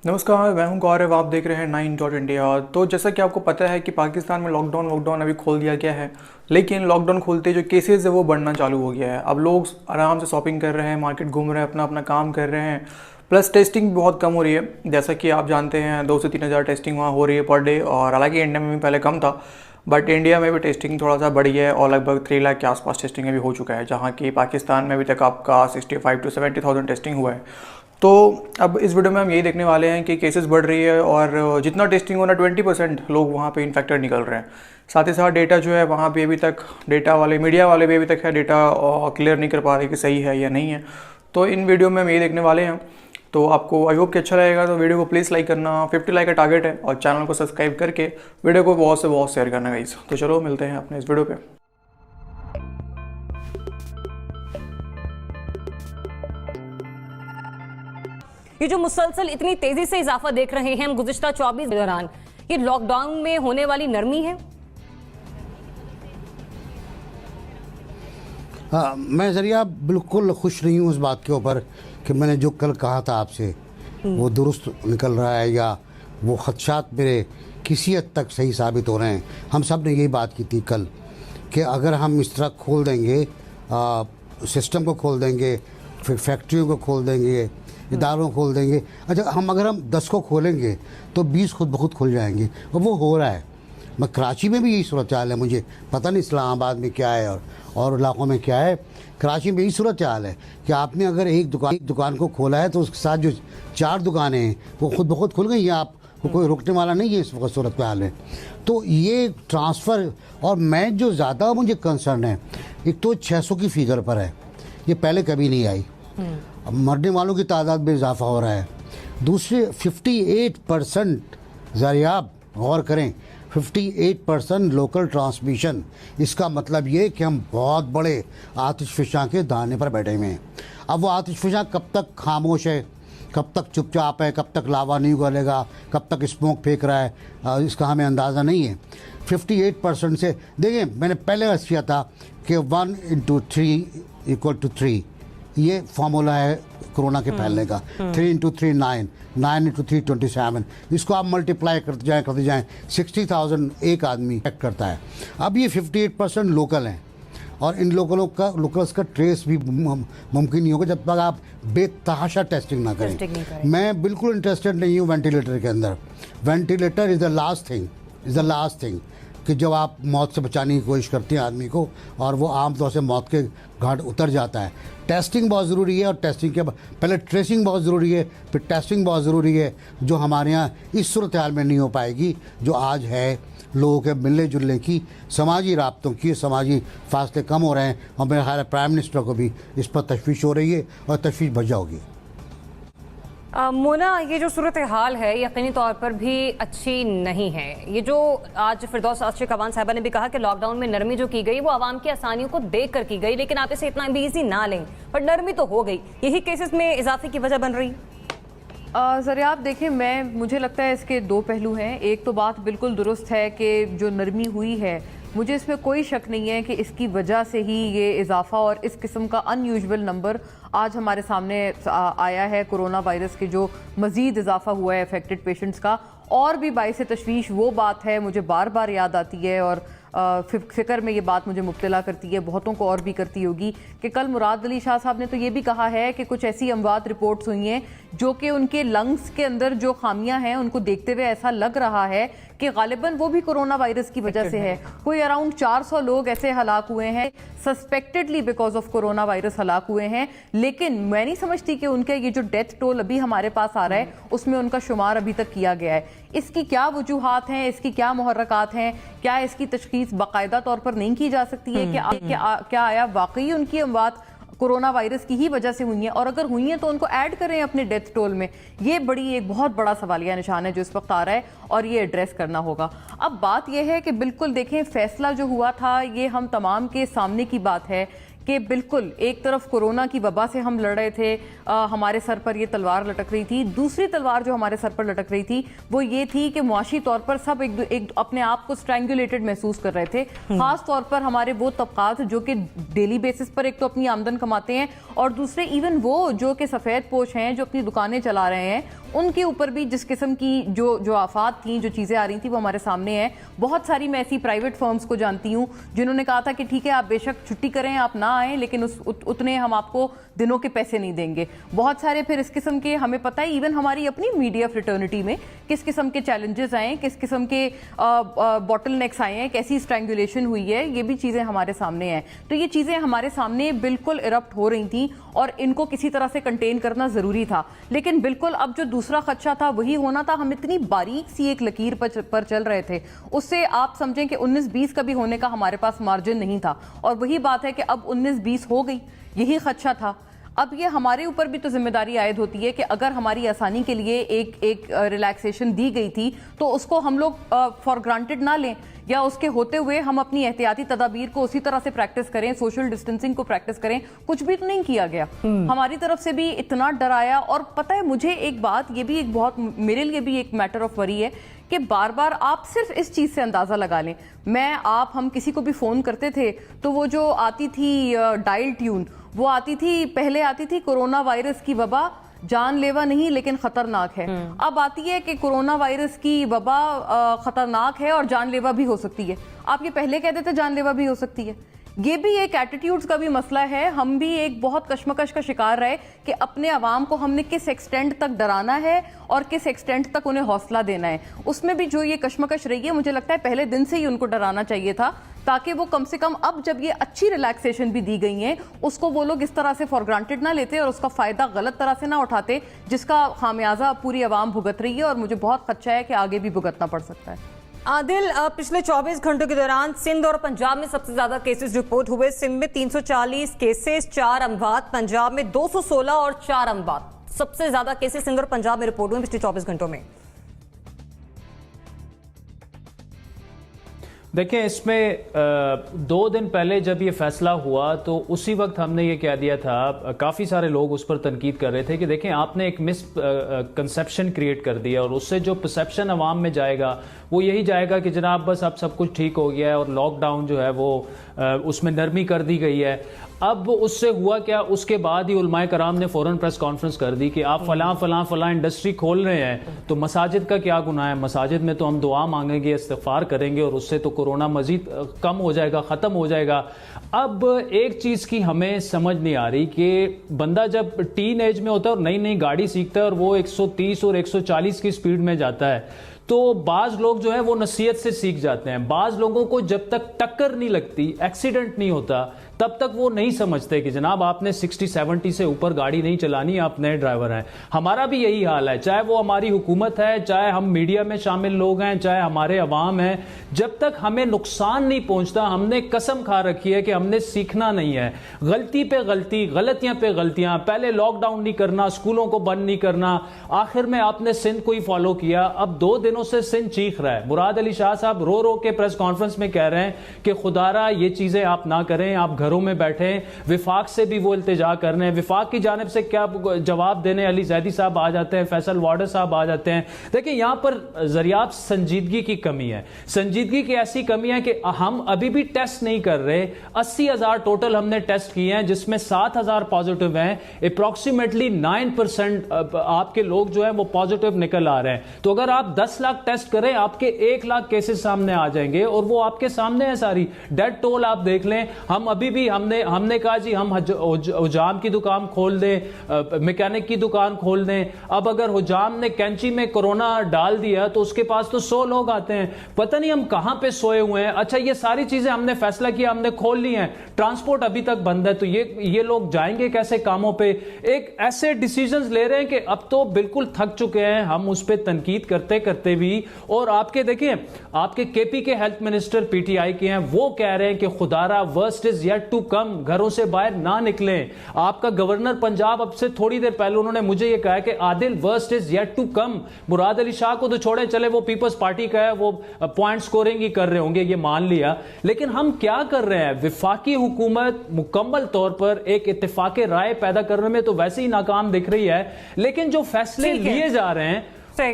नमस्कार, मैं हूं गौरव। आप देख रहे हैं 9 इंडिया। तो जैसा कि आपको पता है कि पाकिस्तान में लॉकडाउन अभी खोल दिया गया है, लेकिन लॉकडाउन खोलते जो केसेस है वो बढ़ना चालू हो गया है। अब लोग आराम से शॉपिंग कर रहे हैं, मार्केट घूम रहे हैं, अपना अपना काम कर रहे हैं, प्लस टेस्टिंग भी बहुत कम हो रही है। जैसा कि आप जानते हैं 2 से 3 हज़ार टेस्टिंग वहाँ हो रही है पर डे, और हालांकि इंडिया में भी पहले कम था, बट इंडिया में भी टेस्टिंग थोड़ा सा बढ़ी है और लगभग 3 लाख के आसपास टेस्टिंग अभी हो चुका है, जहाँ कि पाकिस्तान में अभी तक आपका 65 to 70,000 टेस्टिंग हुआ है। तो अब इस वीडियो में हम यही देखने वाले हैं कि केसेस बढ़ रही है और जितना टेस्टिंग होना 20% लोग वहाँ पे इन्फेक्टेड निकल रहे हैं। साथ ही साथ डेटा जो है वहाँ पे अभी तक डेटा वाले मीडिया वाले भी अभी तक है डेटा क्लियर नहीं कर पा रहे कि सही है या नहीं है। तो इन वीडियो में हम यही देखने वाले हैं। तो आपको आई होप कि अच्छा रहेगा, तो वीडियो को प्लीज़ लाइक करना। 50 लाइक का टारगेट है और चैनल को सब्सक्राइब करके वीडियो को बहुत से बहुत शेयर करना गाइस। तो चलो मिलते हैं अपने इस वीडियो पे। ये जो मुसलसल इतनी तेजी से इजाफा देख रहे हैं हम गुज़िश्ता 24 के दौरान, ये लॉकडाउन में होने वाली नरमी है? मैं ज़रिया बिल्कुल खुश नहीं हूँ इस बात के ऊपर कि मैंने जो कल कहा था आपसे वो दुरुस्त निकल रहा है या वो खदशात मेरे किसी हद तक सही साबित हो रहे हैं। हम सब ने यही बात की थी कल कि अगर हम इस तरह खोल देंगे, सिस्टम को खोल देंगे, फिर फैक्ट्रियों को खोल देंगे, इदारों को खोल देंगे, अच्छा अगर हम 10 को खोलेंगे तो 20 खुद ब खुद खुल जाएंगे, और वो हो रहा है। मैं कराची में भी यही सूरत हाल है, मुझे पता नहीं इस्लामाबाद में क्या है और इलाक़ों में क्या है। कराची में यही सूरत हाल है कि आपने अगर एक दुकान को खोला है तो उसके साथ जो 4 दुकानें हैं वो खुद ब खुद खुल गई हैं, आप कोई रुकने वाला नहीं है इस वक्त सूरत में हाल है। तो ये ट्रांसफ़र, और मैं जो ज़्यादा मुझे कंसर्न है, एक तो 600 की फिगर पर है, ये पहले कभी नहीं आई। अब मरने वालों की तादाद में इजाफा हो रहा है। दूसरे 58% ज़रिया, आप गौर करें, 58% लोकल ट्रांसमिशन। इसका मतलब ये कि हम बहुत बड़े आतिशफ़िशां के दाने पर बैठे हुए हैं। अब वो आतिशफ़िशां कब तक खामोश है, कब तक चुपचाप है, कब तक लावा नहीं उगलेगा, कब तक स्मोक फेंक रहा है, इसका हमें अंदाज़ा नहीं है। 58% से देखिए, मैंने पहले अर्ज़ किया था कि 1 into 3 = 3, ये फार्मूला है कोरोना के फैलने का। 3 into 3 9, 9 into 3 27। इसको आप मल्टीप्लाई करते जाएं 60,000 एक आदमी इफेक्ट करता है। अब ये 58% लोकल हैं, और इन लोकल्स का ट्रेस भी मुमकिन नहीं होगा जब तक आप बेतहाशा टेस्टिंग ना करें। मैं बिल्कुल इंटरेस्टेड नहीं हूँ वेंटिलेटर के अंदर। Ventilator is the last thing कि जब आप मौत से बचाने की कोशिश करते हैं आदमी को, और वो आम तौर से मौत के घाट उतर जाता है। टेस्टिंग बहुत ज़रूरी है, और टेस्टिंग के पहले ट्रेसिंग बहुत ज़रूरी है, फिर टेस्टिंग बहुत ज़रूरी है, जो हमारे यहाँ इस सूरत हाल में नहीं हो पाएगी जो आज है। लोगों के मिलने जुलने की, समाजी राब्तों की, समाजी फासले कम हो रहे हैं, और मेरे ख्याल है प्राइम मिनिस्टर को भी इस पर तशवीश हो रही है और तशवीश बढ़ जाओगी। मोना, ये जो सूरत हाल है यकीनी तौर पर भी अच्छी नहीं है। ये जो आज फिरदौस आशिक साहिबा ने भी कहा कि लॉकडाउन में नरमी जो की गई वो आवाम की आसानियों को देख कर की गई, लेकिन आप इसे इतना भी ईजी ना लें, पर नरमी तो हो गई। यही केसेस में इजाफे की वजह बन रही। ज़रिया आप देखें, मुझे लगता है इसके 2 पहलू हैं। एक तो बात बिल्कुल दुरुस्त है कि जो नरमी हुई है, मुझे इसमें कोई शक नहीं है कि इसकी वजह से ही ये इजाफा और इस किस्म का अनयूजुअल नंबर आज हमारे सामने आया है। कोरोना वायरस के जो मज़ीद इजाफा हुआ है अफेक्टेड पेशेंट्स का। और भी बाइस तशवीश वो बात है, मुझे बार बार याद आती है, और फ़िक्र में ये बात मुझे मुब्तला करती है, बहुतों को और भी करती होगी, कि कल मुराद अली शाह साहब ने तो ये भी कहा है कि कुछ ऐसी अमवात रिपोर्ट्स हुई हैं जो कि उनके लंग्स के अंदर जो खामियां हैं उनको देखते हुए ऐसा लग रहा है कि गालिबन वो भी कोरोना वायरस की वजह से है। कोई अराउंड 400 लोग ऐसे हलाक हुए हैं सस्पेक्टेडली बिकॉज ऑफ कोरोना वायरस हलाक हुए हैं, लेकिन मैं नहीं समझती कि उनके ये जो डेथ टोल अभी हमारे पास आ रहा है उसमें उनका शुमार अभी तक किया गया है। इसकी क्या वजूहात हैं, इसकी क्या मुहर्रकात हैं, क्या इसकी तशखीस बाकायदा तौर पर नहीं की जा सकती है कि क्या आया वाकई उनकी अमवात कोरोना वायरस की ही वजह से हुई हैं, और अगर हुई हैं तो उनको ऐड करें अपने डेथ टोल में। ये एक बहुत बड़ा सवालिया निशान है जो इस वक्त आ रहा है, और ये एड्रेस करना होगा। अब बात यह है कि बिल्कुल देखें, फैसला जो हुआ था ये हम तमाम के सामने की बात है कि बिल्कुल एक तरफ कोरोना की वबा से हम लड़ रहे थे, हमारे सर पर ये तलवार लटक रही थी। दूसरी तलवार जो हमारे सर पर लटक रही थी वो ये थी कि मुआशी तौर पर सब एक अपने आप को स्ट्रैंगुलेटेड महसूस कर रहे थे। खास तौर पर हमारे वो तबकात जो कि डेली बेसिस पर एक तो अपनी आमदन कमाते हैं, और दूसरे इवन वो जो कि सफ़ेद पोश हैं जो अपनी दुकानें चला रहे हैं, ان کے اوپر بھی جس قسم کی جو آفات تھیں, جو چیزیں آ رہی تھیں, وہ ہمارے سامنے ہیں. بہت ساری میں ایسی پرائیویٹ فرمز کو جانتی ہوں جنہوں نے کہا تھا کہ ٹھیک ہے آپ بے شک چھٹی کریں, آپ نہ آئیں, لیکن اتنے ہم آپ کو دنوں کے پیسے نہیں دیں گے. بہت سارے پھر اس قسم کے, ہمیں پتہ ہے ایون ہماری اپنی میڈیا فریٹرنٹی میں کس قسم کے چیلنجز آئے ہیں, کس قسم کے باٹل نیکس آئے ہیں, کیسی اسٹرینگولیشن ہوئی ہے, یہ بھی چیزیں ہمارے سامنے ہیں. تو یہ چیزیں ہمارے سامنے بالکل ایرپٹ ہو رہی تھیں اور ان کو کسی طرح سے کنٹین کرنا ضروری تھا. لیکن بالکل اب جو دوسرا خدشہ تھا وہی ہونا تھا. ہم اتنی باریک سی ایک لکیر پر چل رہے تھے, اس سے آپ سمجھیں کہ 19-20 کا بھی ہونے کا ہمارے پاس مارجن نہیں تھا. اور وہی بات ہے کہ اب 19-20 ہو گئی, یہی خدشہ تھا. اب یہ ہمارے اوپر بھی تو ذمہ داری عائد ہوتی ہے کہ اگر ہماری آسانی کے لیے ایک ریلیکسیشن دی گئی تھی تو اس کو ہم لوگ فار گرانٹیڈ نہ لیں, یا اس کے ہوتے ہوئے ہم اپنی احتیاطی تدابیر کو اسی طرح سے پریکٹس کریں, سوشل ڈسٹینسنگ کو پریکٹس کریں. کچھ بھی تو نہیں کیا گیا, ہماری طرف سے بھی اتنا ڈرایا. اور پتہ ہے مجھے ایک بات, یہ بھی ایک بہت میرے لیے بھی ایک میٹر آف وری ہے کہ بار بار آپ صرف اس چیز سے اندازہ لگا لیں, ہم کسی کو بھی فون کرتے تھے تو وہ جو آتی تھی ڈائل ٹیون, وہ آتی تھی, پہلے آتی تھی کورونا وائرس کی وبا جان لیوا نہیں لیکن خطرناک ہے. اب آتی ہے کہ کورونا وائرس کی وبا خطرناک ہے اور جان لیوا بھی ہو سکتی ہے. آپ یہ پہلے کہتے تھے جان لیوا بھی ہو سکتی ہے. یہ بھی ایک ایٹیٹیوڈز کا بھی مسئلہ ہے. ہم بھی ایک بہت کشمکش کا شکار رہے کہ اپنے عوام کو ہم نے کس ایکسٹینٹ تک ڈرانا ہے اور کس ایکسٹینٹ تک انہیں حوصلہ دینا ہے. اس میں بھی جو یہ کشمکش رہی ہے, مجھے لگتا ہے پہلے دن سے ہی ان کو ڈرانا چاہیے تھا, تاکہ وہ کم سے کم اب جب یہ اچھی ریلیکسیشن بھی دی گئی ہیں اس کو وہ لوگ اس طرح سے فار گرانٹیڈ نہ لیتے اور اس کا فائدہ غلط طرح سے نہ اٹھاتے, جس کا خامیازہ پوری عوام بھگت رہی ہے. اور مجھے بہت خدشہ ہے کہ آگے بھی بھگتنا پڑ سکتا ہے. عادل, پچھلے 24 گھنٹوں کے دوران سندھ اور پنجاب میں سب سے زیادہ کیسز رپورٹ ہوئے. سندھ میں 340 کیسز, 4 اموات. پنجاب میں 216 اور 4 اموات. سب سے زیادہ کیسز سندھ اور پنجاب میں رپورٹ ہوئے پچھلے 24 گھنٹوں میں. دیکھیں, اس میں 2 دن پہلے جب یہ فیصلہ ہوا تو اسی وقت ہم نے یہ کہہ دیا تھا, کافی سارے لوگ اس پر تنقید کر رہے تھے کہ دیکھیں آپ نے ایک مس کنسیپشن کریٹ کر دیا, اور اس سے جو پرسیپشن عوام میں جائے گا وہ یہی جائے گا کہ جناب بس اب سب کچھ ٹھیک ہو گیا ہے اور لاک ڈاؤن جو ہے وہ اس میں نرمی کر دی گئی ہے. اب اس سے ہوا کیا, اس کے بعد ہی علماء کرام نے فوراً پریس کانفرنس کر دی کہ آپ فلاں فلاں فلاں انڈسٹری کھول رہے ہیں تو مساجد کا کیا گناہ ہے, مساجد میں تو ہم دعا مانگیں گے, استغفار کریں گے, اور اس سے تو کورونا مزید کم ہو جائے گا, ختم ہو جائے گا. اب ایک چیز کی ہمیں سمجھ نہیں آ رہی کہ بندہ جب ٹین ایج میں ہوتا ہے اور نئی نئی گاڑی سیکھتا ہے اور وہ 130 اور 140 کی سپیڈ میں جاتا ہے, تو بعض لوگ جو ہے وہ نصیحت سے سیکھ جاتے ہیں. بعض لوگوں کو جب تک ٹکر نہیں لگتی, ایکسیڈنٹ نہیں ہوتا, تب تک وہ نہیں سمجھتے کہ جناب آپ نے 60-70 سے اوپر گاڑی نہیں چلانی, آپ نئے ڈرائیور ہیں. ہمارا بھی یہی حال ہے, چاہے وہ ہماری حکومت ہے, چاہے ہم میڈیا میں شامل لوگ ہیں, چاہے ہمارے عوام ہیں, جب تک ہمیں نقصان نہیں پہنچتا ہم نے قسم کھا رکھی ہے کہ ہم نے سیکھنا نہیں ہے. غلطی پہ غلطی, غلطیاں پہ غلطیاں. پہلے لاک ڈاؤن نہیں کرنا, اسکولوں کو بند نہیں کرنا, آخر میں آپ نے سندھ کو ہی فالو کیا. اب 2 دنوں سے سندھ چیخ رہا ہے. مراد علی شاہ صاحب رو رو کے پریس کانفرنس میں کہہ رہے ہیں کہ خدا را یہ چیزیں آپ نہ کریں, آپ گھروں میں بیٹھیں. وفاق سے بھی وہ التجا کر رہے ہیں. وفاق کی جانب سے کیا جواب دینے, علی زیدی صاحب آ جاتے ہیں, فیصل وارڈر صاحب آ جاتے ہیں. دیکھیں یہاں پر ذریعہ سنجیدگی کی کمی ہے. سنجیدگی کی ایسی کمی ہے کہ ہم ابھی بھی ٹیسٹ نہیں کر رہے. 80,000 ٹوٹل ہم نے ٹیسٹ کیے ہیں, جس میں 7,000 پازیٹیو ہیں. اپروکسیمیٹلی 9% آپ کے لوگ جو ہیں وہ پازیٹیو نکل آ رہے ہیں. تو اگر آپ 10 لاکھ ٹیسٹ کریں, آپ کے 1 لاکھ کیسز سامنے آ جائیں گے, اور وہ آپ کے سامنے ہے ساری. ڈیڈ ٹول آپ دیکھ لیں. ہم ابھی بھی ہم نے کہا جی ہم حجام کی دکان کھول دیں, میکینک کی دکان کھول دیں. اب اگر حجام نے کینچی میں کورونا ڈال دیا تو اس کے پاس تو 100 لوگ آتے ہیں. پتہ نہیں ہم کہاں پہ سوئے ہوئے ہیں. اچھا یہ ساری چیزیں ہم نے فیصلہ کیا, ہم نے کھول لی ہیں. ٹرانسپورٹ ابھی تک بند ہے, تو یہ لوگ جائیں گے کیسے کاموں پہ. ایک ایسے ڈیسیجنز لے رہے ہیں کہ اب تو بالکل تھک چکے ہیں ہم اس پہ تنقید کرتے کرتے بھی. اور آپ کے دیکھیں, آپ کے K P K health minister P T I کے ہیں, وہ کہہ رہے ہیں کہ خدا را worst is yet to come, گھروں سے باہر نہ نکلیں. آپ کا گورنر پنجاب اب سے تھوڑی دیر پہلے انہوں نے مجھے یہ کہا کہ Adil worst is yet to come. Murad Ali Shah کو تو چھوڑیں, چلے وہ پیپلز پارٹی کا ہے, وہ پوائنٹ سکورنگ ہی کر رہے ہوں گے, یہ مان لیا. لیکن ہم کیا کر رہے ہیں؟ وفاقی حکومت مکمل طور پر ایک اتفاق رائے پیدا کرنے میں تو ویسے ہی ناکام دکھ رہی ہے, لیکن جو فیصلے لیے جا رہے ہیں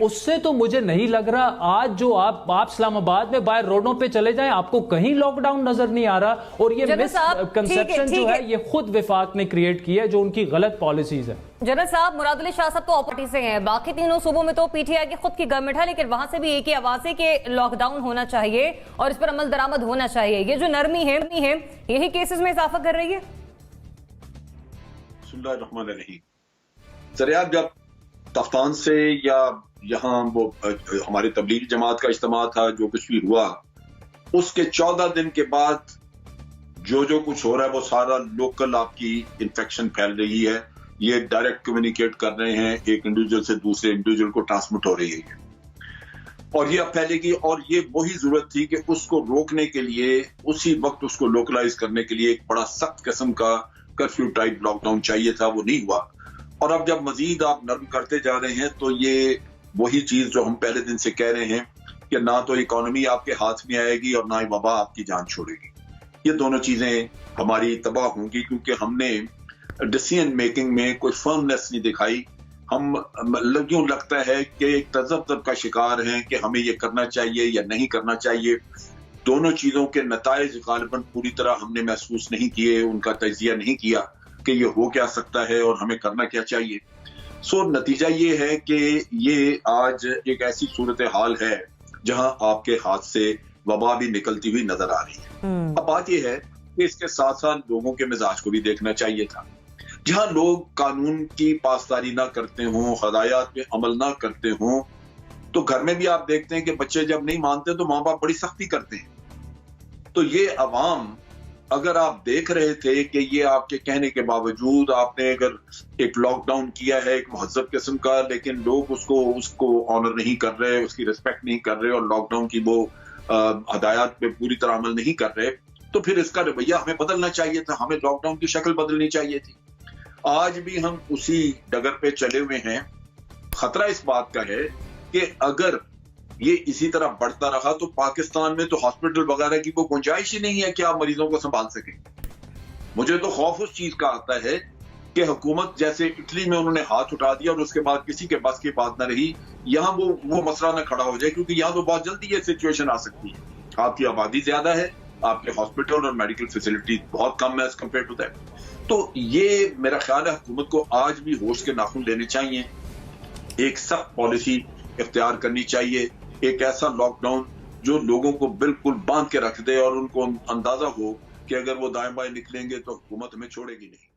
उससे तो मुझे नहीं लग रहा। आज जो आप इस्लामाबाद में बाहर रोडों पे चले जाएं, आपको कहीं लॉकडाउन नजर नहीं आ रहा, और ये मिसकंसेप्शन जो है ये खुद विफाक ने क्रिएट किया है, जो उनकी गलत पॉलिसीज है। जनरल साहब, मुराद अली शाह साहब तो पार्टी से हैं, बाकी तीनों सूबों में तो पीटीआई की खुद की गवर्नमेंट है, लेकिन वहां से भी एक ही आवाज है कि लॉकडाउन होना चाहिए और इस पर अमल दरामद होना चाहिए। ये जो नरमी है यही केसेस में इजाफा कर रही है। सर, जब तफ्तान से या यहाँ वो हमारे तबलीगी जमात का इज्तिमा था, जो कुछ भी हुआ उसके 14 दिन के बाद जो कुछ हो रहा है वो सारा लोकल आपकी इन्फेक्शन फैल रही है। ये डायरेक्ट कम्युनिकेट कर रहे हैं, एक इंडिविजुअल से दूसरे इंडिविजुअल को ट्रांसमिट हो रही है और ये अब फैलेगी। और ये वही जरूरत थी कि उसको रोकने के लिए उसी वक्त उसको लोकलाइज करने के लिए एक बड़ा सख्त किस्म का कर्फ्यू टाइप लॉकडाउन चाहिए था, वो नहीं हुआ। और अब जब मजीद आप नरम करते जा रहे हैं तो ये वही चीज जो हम पहले दिन से कह रहे हैं कि ना तो इकोनॉमी आपके हाथ में आएगी और ना ही वबा आपकी जान छोड़ेगी। ये दोनों चीजें हमारी तबाह होंगी, क्योंकि हमने डिसीजन मेकिंग में कोई फर्मनेस नहीं दिखाई। हम यूं लगता है कि एक तजब्जुब का शिकार हैं कि हमें ये करना चाहिए या नहीं करना चाहिए। दोनों चीजों के नताइज गालिबन पूरी तरह हमने महसूस नहीं किए, उनका तजिया नहीं किया कि ये हो क्या सकता है और हमें करना क्या चाहिए। सो नतीजा ये है कि ये आज एक ऐसी सूरत हाल है जहां आपके हाथ से वबा भी निकलती हुई नजर आ रही है। अब बात यह है कि इसके साथ साथ लोगों के मिजाज को भी देखना चाहिए था। जहां लोग कानून की पासदारी ना करते हों, हदायत पे अमल ना करते हों, तो घर में भी आप देखते हैं कि बच्चे जब नहीं मानते तो माँ बाप बड़ी सख्ती करते हैं। तो ये अवाम, अगर आप देख रहे थे कि ये आपके कहने के बावजूद आपने अगर एक लॉकडाउन किया है एक महज़ब किस्म का, लेकिन लोग उसको ऑनर नहीं कर रहे, उसकी रिस्पेक्ट नहीं कर रहे और लॉकडाउन की वो हदायत पे पूरी तरह अमल नहीं कर रहे, तो फिर इसका रवैया हमें बदलना चाहिए था, हमें लॉकडाउन की शक्ल बदलनी चाहिए थी। आज भी हम उसी डगर पे चले हुए हैं। खतरा इस बात का है कि अगर ये इसी तरह बढ़ता रहा तो पाकिस्तान में तो हॉस्पिटल वगैरह की कोई गुंजाइश ही नहीं है कि आप मरीजों को संभाल सकें। मुझे तो खौफ उस चीज का आता है कि हुकूमत, जैसे इटली में उन्होंने हाथ उठा दिया और उसके बाद किसी के बस की बात ना रही, यहाँ वो मसला ना खड़ा हो जाए, क्योंकि यहाँ तो बहुत जल्दी ये सिचुएशन आ सकती है। आपकी आबादी ज्यादा है, आपके हॉस्पिटल और मेडिकल फैसिलिटी बहुत कम है एज कम्पेयर टू दैट। तो ये मेरा ख्याल है हुकूमत को आज भी होश के नाखून लेने चाहिए, एक सख्त पॉलिसी इख्तियार करनी चाहिए, एक ऐसा लॉकडाउन जो लोगों को बिल्कुल बांध के रख दे और उनको अंदाजा हो कि अगर वो दाएं बाएं निकलेंगे तो हुकूमत हमें छोड़ेगी नहीं।